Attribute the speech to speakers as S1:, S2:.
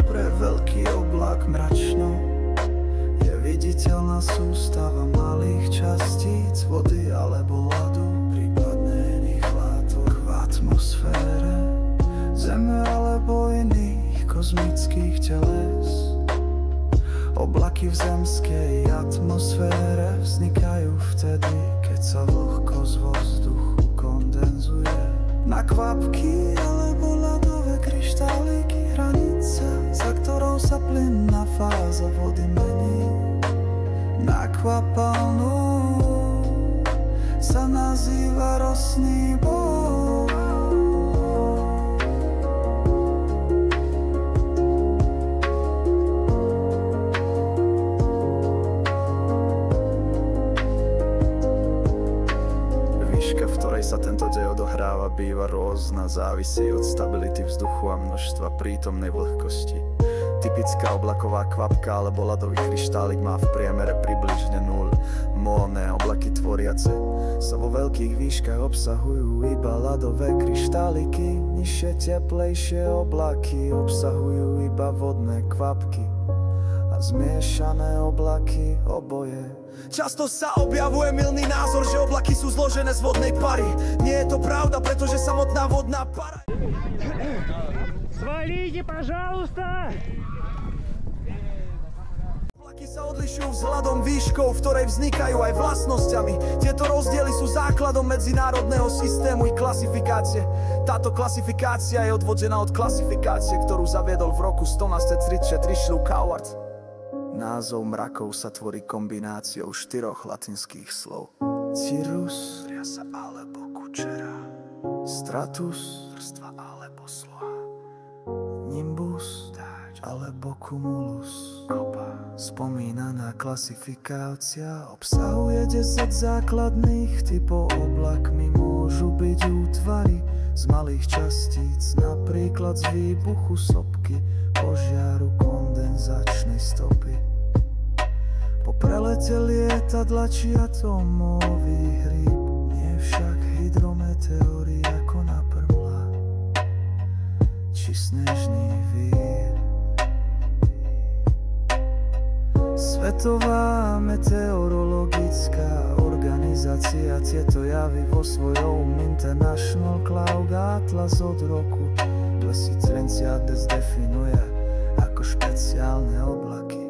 S1: pre veľký oblak mračno. Je viditeľná sústava malých častíc vody alebo ľadu, prípadne iných látok v atmosfére Zeme alebo iných kozmických telés. Oblaky v zemskej atmosfére vznikajú vtedy, keď sa vlhkosť vzduchu kondenzuje na kvapky alebo ľadové kryštáliky. Hranica, za ktorou sa plynná fáza vody mení na kvapalnú, sa nazýva rosný bod. V ktorej sa tento dej odohráva, býva rôzna, závisí od stability vzduchu a množstva prítomnej vlhkosti. Typická oblaková kvapka alebo ľadový kryštálik má v priemere približne 0 molné. Oblaky tvoriace sa vo veľkých výškach obsahujú iba ľadové kryštáliky. Nižšie, teplejšie oblaky obsahujú iba vodné kvapky a zmiešané oblaky oboje. Často sa objavuje mylný názor, že oblaky sú zložené z vodnej pary. Nie je to pravda, pretože samotná vodná para...
S2: Свалите, пожалуйста!
S1: Oblaky sa odlišujú vzhľadom výškou, v ktorej vznikajú, aj vlastnosťami. Tieto rozdiely sú základom medzinárodného systému i klasifikácie. Táto klasifikácia je odvodená od klasifikácie, ktorú zaviedol v roku 1833 Shlu Howard. Názov mrakov sa tvorí kombináciou 4 latinských slov: cirrus, riasa alebo kučera, stratus, vrstva alebo sloha, nimbus, dáč alebo cumulus, kopa. Spomínaná klasifikácia obsahuje 10 základných typov. Oblakmi môžu byť útvary z malých častíc, napríklad z výbuchu sopky, požiaru, kondenzačnej stopy. Po prelete lietadla či atómový hríb, nie však hydrometeóry ako naprmla či snežný vír. Svetová meteorologická organizácia tieto javy vo svojom International Cloud Atlas od roku 2030 definuje ako špeciálne oblaky.